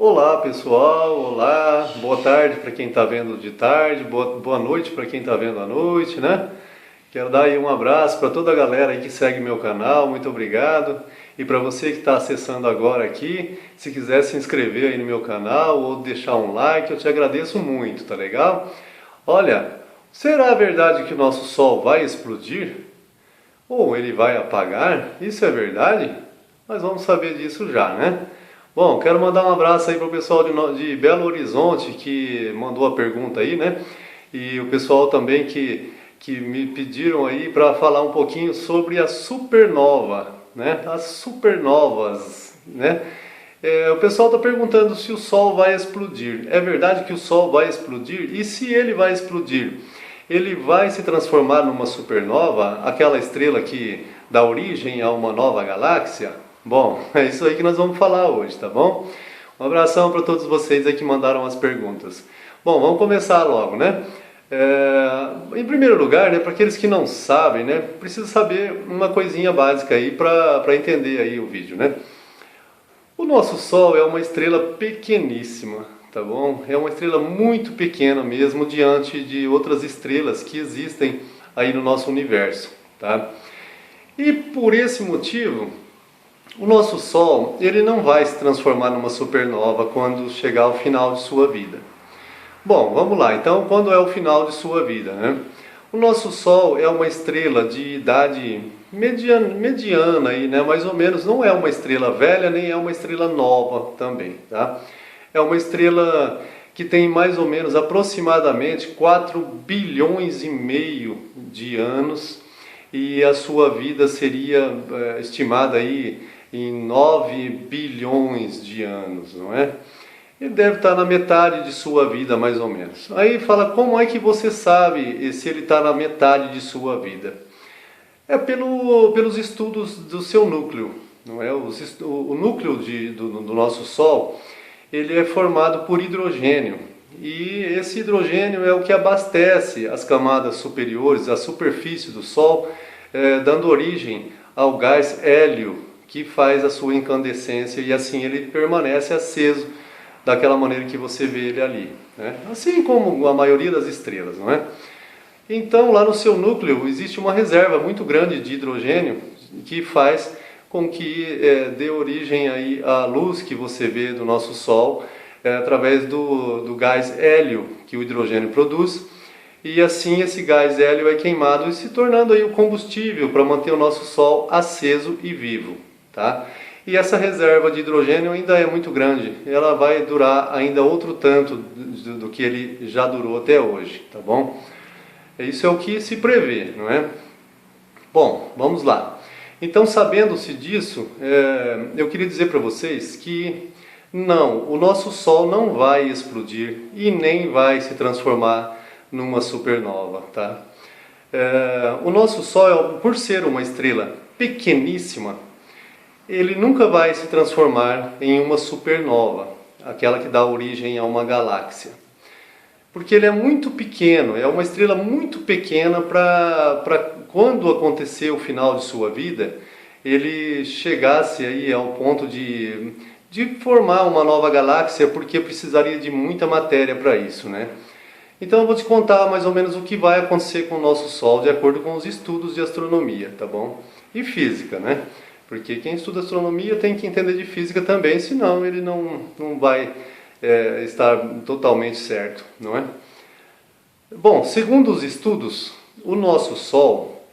Olá pessoal, olá, boa tarde para quem está vendo de tarde, boa noite para quem está vendo à noite, né? Quero dar aí um abraço para toda a galera aí que segue meu canal, muito obrigado. E para você que está acessando agora aqui, se quiser se inscrever aí no meu canal ou deixar um like, eu te agradeço muito, tá legal? Olha, será verdade que o nosso Sol vai explodir? Ou ele vai apagar? Isso é verdade? Nós vamos saber disso já, né? Bom, quero mandar um abraço aí para o pessoal de Belo Horizonte que mandou a pergunta aí, né? E o pessoal também que me pediram aí para falar um pouquinho sobre a supernova, né? As supernovas, né? O pessoal está perguntando se o Sol vai explodir. É verdade que o Sol vai explodir? E se ele vai explodir? Ele vai se transformar numa supernova, aquela estrela que dá origem a uma nova galáxia? Bom, é isso aí que nós vamos falar hoje, tá bom? Um abração para todos vocês aí que mandaram as perguntas. Bom, vamos começar logo, né? Em primeiro lugar, né, para aqueles que não sabem, né, precisa saber uma coisinha básica aí para entender aí o vídeo, né? O nosso Sol é uma estrela pequeníssima, tá bom? É uma estrela muito pequena mesmo diante de outras estrelas que existem aí no nosso universo, tá? E por esse motivo, o nosso Sol, ele não vai se transformar numa supernova quando chegar ao final de sua vida. Bom, vamos lá. Então, quando é o final de sua vida, né? O nosso Sol é uma estrela de idade mediana aí, né? Mais ou menos, não é uma estrela velha, nem é uma estrela nova também, tá? É uma estrela que tem mais ou menos aproximadamente 4 bilhões e meio de anos e a sua vida seria estimada aí em 9 bilhões de anos, não é? Ele deve estar na metade de sua vida, mais ou menos. Aí fala, como é que você sabe se ele está na metade de sua vida? É pelos estudos do seu núcleo, não é? O núcleo do nosso Sol, ele é formado por hidrogênio. E esse hidrogênio é o que abastece as camadas superiores, a superfície do Sol, dando origem ao gás hélio, que faz a sua incandescência e assim ele permanece aceso daquela maneira que você vê ele ali, né? Assim como a maioria das estrelas, não é? Então lá no seu núcleo existe uma reserva muito grande de hidrogênio que faz com que dê origem aí à luz que você vê do nosso Sol através do gás hélio que o hidrogênio produz. E assim esse gás hélio é queimado e se tornando aí o combustível para manter o nosso Sol aceso e vivo, tá? E essa reserva de hidrogênio ainda é muito grande, ela vai durar ainda outro tanto do que ele já durou até hoje, tá bom? Isso é o que se prevê, não é? Bom, vamos lá. Então, sabendo-se disso, eu queria dizer para vocês que não, o nosso Sol não vai explodir e nem vai se transformar numa supernova, tá? O nosso Sol, por ser uma estrela pequeníssima, ele nunca vai se transformar em uma supernova, aquela que dá origem a uma galáxia. Porque ele é muito pequeno, é uma estrela muito pequena para quando acontecer o final de sua vida, ele chegasse aí ao ponto de formar uma nova galáxia, porque precisaria de muita matéria para isso, né? Então eu vou te contar mais ou menos o que vai acontecer com o nosso Sol, de acordo com os estudos de astronomia, tá bom? E física, né? Porque quem estuda astronomia tem que entender de física também, senão ele não vai estar totalmente certo, não é? Bom, segundo os estudos, o nosso Sol,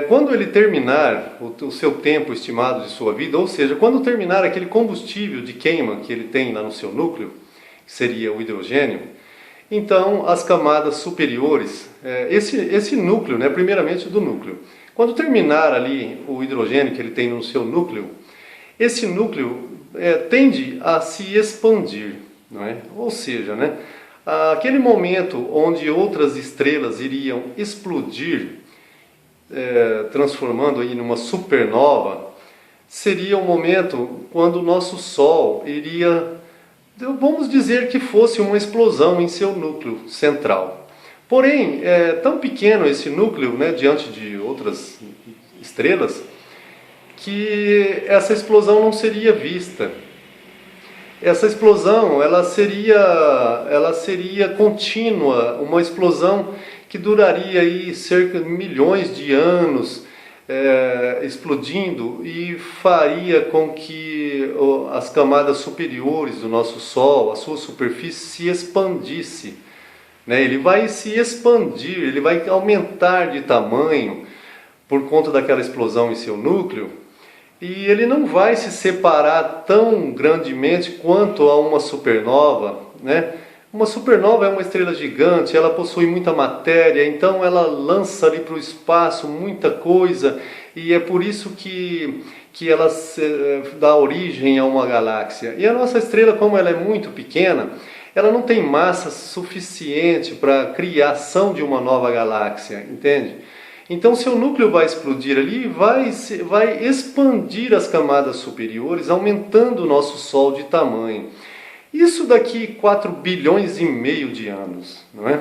quando ele terminar o seu tempo estimado de sua vida, ou seja, quando terminar aquele combustível de queima que ele tem lá no seu núcleo, que seria o hidrogênio, então as camadas superiores, esse núcleo, né, primeiramente do núcleo, quando terminar ali o hidrogênio que ele tem no seu núcleo, esse núcleo tende a se expandir, não é? Ou seja, né, aquele momento onde outras estrelas iriam explodir, transformando aí numa supernova, seria o momento quando o nosso Sol iria, vamos dizer que fosse uma explosão em seu núcleo central. Porém, é tão pequeno esse núcleo, né, diante de outras estrelas, que essa explosão não seria vista. essa explosão ela seria contínua, uma explosão que duraria aí cerca de milhões de anos, explodindo, e faria com que as camadas superiores do nosso Sol, a sua superfície, se expandisse, né? Ele vai se expandir, ele vai aumentar de tamanho por conta daquela explosão em seu núcleo, e ele não vai se separar tão grandemente quanto a uma supernova, né? Uma supernova é uma estrela gigante, ela possui muita matéria, então ela lança ali para o espaço muita coisa, e é por isso que ela dá origem a uma galáxia. E a nossa estrela, como ela é muito pequena, ela não tem massa suficiente para a criação de uma nova galáxia, entende? Então seu núcleo vai explodir ali, vai expandir as camadas superiores, aumentando o nosso Sol de tamanho. Isso daqui 4 bilhões e meio de anos, não é?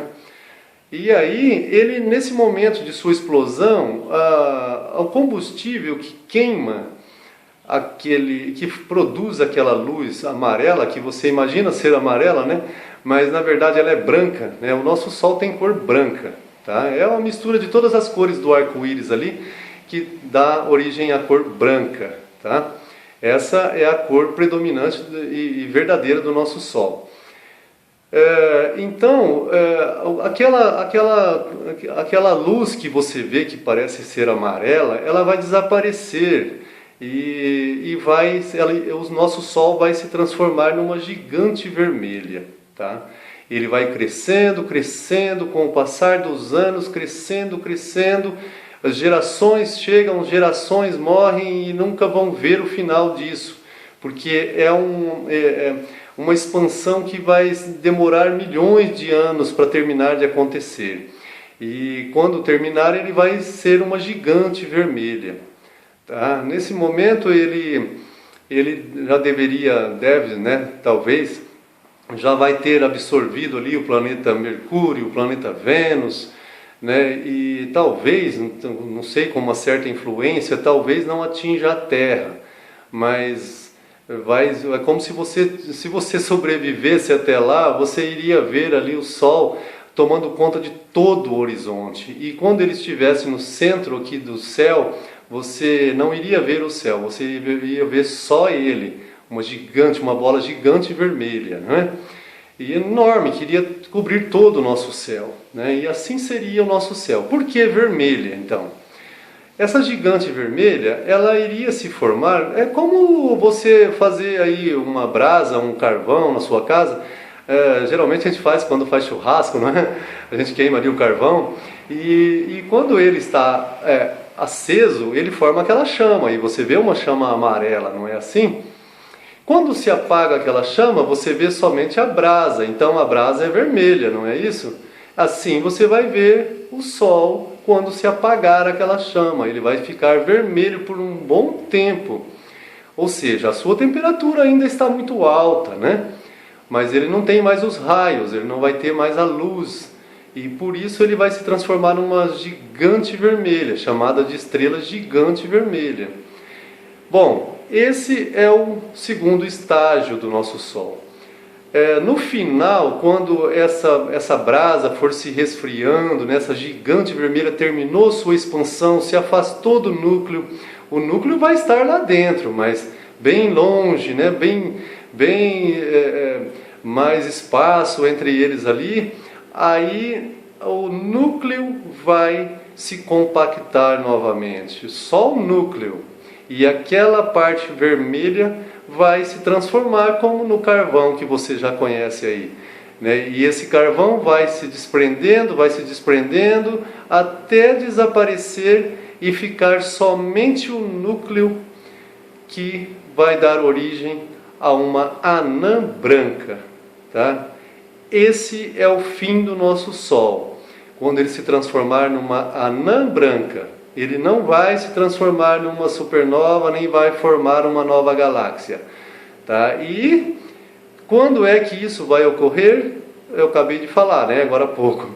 E aí, ele, nesse momento de sua explosão, o combustível que queima, que produz aquela luz amarela, que você imagina ser amarela, né? Mas na verdade ela é branca, né? O nosso Sol tem cor branca, tá? É uma mistura de todas as cores do arco-íris ali que dá origem à cor branca, tá? Essa é a cor predominante e verdadeira do nosso Sol. Então, aquela luz que você vê que parece ser amarela, ela vai desaparecer e o nosso Sol vai se transformar numa gigante vermelha, tá? Ele vai crescendo, crescendo, com o passar dos anos, crescendo, crescendo. As gerações chegam, gerações morrem e nunca vão ver o final disso, porque é uma expansão que vai demorar milhões de anos para terminar de acontecer. E quando terminar, ele vai ser uma gigante vermelha. Tá? Nesse momento, ele já deve, né, talvez, já vai ter absorvido ali o planeta Mercúrio, o planeta Vênus, né? E talvez, não sei, com uma certa influência, talvez não atinja a Terra, mas é como se você sobrevivesse até lá, você iria ver ali o Sol tomando conta de todo o horizonte, e quando ele estivesse no centro aqui do céu, você não iria ver o céu, você iria ver só ele, uma bola gigante vermelha, né? E enorme, que iria cobrir todo o nosso céu, né? E assim seria o nosso céu. Por que vermelha, então? Essa gigante vermelha, ela iria se formar, é como você fazer aí uma brasa, um carvão na sua casa. Geralmente a gente faz quando faz churrasco, não é? A gente queima ali o carvão, e quando ele está aceso, ele forma aquela chama, e você vê uma chama amarela, não é assim? Quando se apaga aquela chama, você vê somente a brasa, então a brasa é vermelha, não é isso? Assim você vai ver o Sol quando se apagar aquela chama, ele vai ficar vermelho por um bom tempo. Ou seja, a sua temperatura ainda está muito alta, né? Mas ele não tem mais os raios, ele não vai ter mais a luz, e por isso ele vai se transformar numa gigante vermelha, chamada de estrela gigante vermelha. Bom, esse é o segundo estágio do nosso Sol. No final, quando essa brasa for se resfriando, né, essa gigante vermelha terminou sua expansão, se afastou do núcleo, o núcleo vai estar lá dentro, mas bem longe, né, mais espaço entre eles ali, aí o núcleo vai se compactar novamente, só o núcleo. E aquela parte vermelha vai se transformar como no carvão que você já conhece aí, né? E esse carvão vai se desprendendo, até desaparecer e ficar somente o núcleo, que vai dar origem a uma anã branca, tá? Esse é o fim do nosso Sol, quando ele se transformar numa anã branca. Ele não vai se transformar numa supernova, nem vai formar uma nova galáxia, tá? E quando é que isso vai ocorrer? Eu acabei de falar, né, agora há pouco.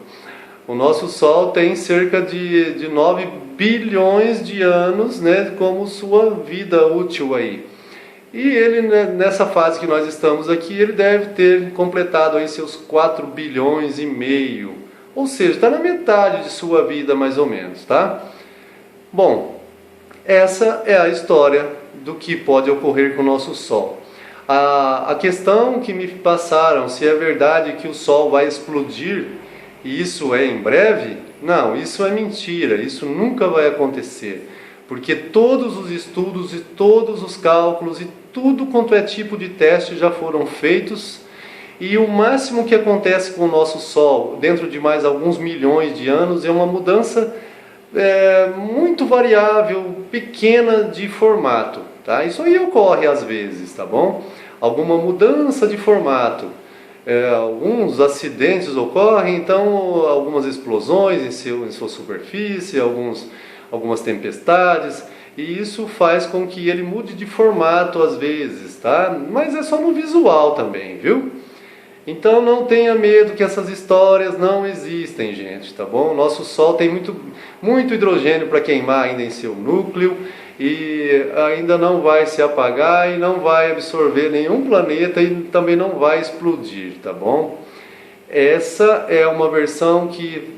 O nosso Sol tem cerca de 9 bilhões de anos, né, como sua vida útil aí. E ele, nessa fase que nós estamos aqui, ele deve ter completado aí seus 4 bilhões e meio. Ou seja, está na metade de sua vida mais ou menos, tá? Bom, essa é a história do que pode ocorrer com o nosso Sol. A questão que me passaram, se é verdade que o Sol vai explodir, e isso é em breve? Não, isso é mentira, isso nunca vai acontecer. Porque todos os estudos e todos os cálculos e tudo quanto é tipo de teste já foram feitos, e o máximo que acontece com o nosso Sol, dentro de mais alguns milhões de anos, é uma mudança muito variável, pequena de formato, tá? Isso aí ocorre às vezes, tá bom? Alguma mudança de formato, alguns acidentes ocorrem, então algumas explosões em sua superfície, algumas tempestades, e isso faz com que ele mude de formato às vezes, tá? Mas é só no visual também, viu? Então não tenha medo que essas histórias não existem, gente, tá bom? O nosso Sol tem muito hidrogênio para queimar ainda em seu núcleo e ainda não vai se apagar e não vai absorver nenhum planeta e também não vai explodir, tá bom? Essa é uma versão que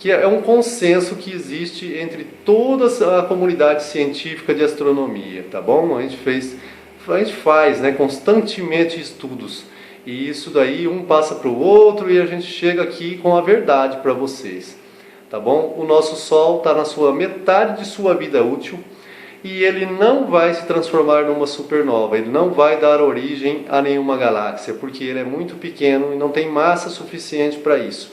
é um consenso que existe entre toda a comunidade científica de astronomia, tá bom? A gente faz, né, constantemente estudos. E isso daí um passa para o outro e a gente chega aqui com a verdade para vocês, tá bom? O nosso Sol está na sua metade de sua vida útil e ele não vai se transformar numa supernova, ele não vai dar origem a nenhuma galáxia, porque ele é muito pequeno e não tem massa suficiente para isso.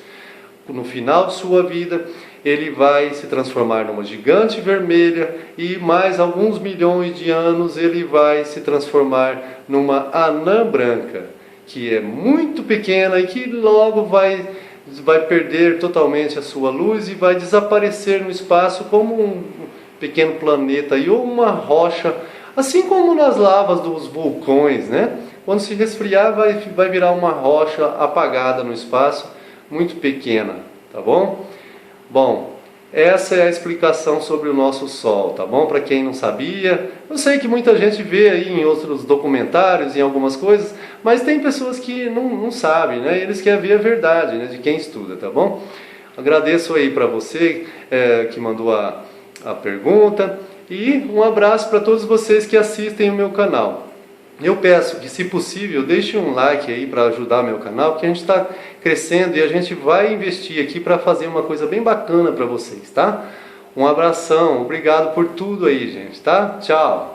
No final de sua vida, ele vai se transformar numa gigante vermelha e mais alguns milhões de anos ele vai se transformar numa anã branca, que é muito pequena e que logo vai perder totalmente a sua luz e vai desaparecer no espaço como um pequeno planeta ou uma rocha, assim como nas lavas dos vulcões, né? Quando se resfriar vai virar uma rocha apagada no espaço, muito pequena, tá bom? Bom, essa é a explicação sobre o nosso Sol, tá bom? Para quem não sabia, eu sei que muita gente vê aí em outros documentários, em algumas coisas, mas tem pessoas que não sabem, né? Eles querem ver a verdade, né, de quem estuda, tá bom? Agradeço aí para você que mandou a pergunta e um abraço para todos vocês que assistem o meu canal. Eu peço que, se possível, deixe um like aí para ajudar meu canal, porque a gente está crescendo e a gente vai investir aqui para fazer uma coisa bem bacana para vocês, tá? Um abração, obrigado por tudo aí, gente, tá? Tchau!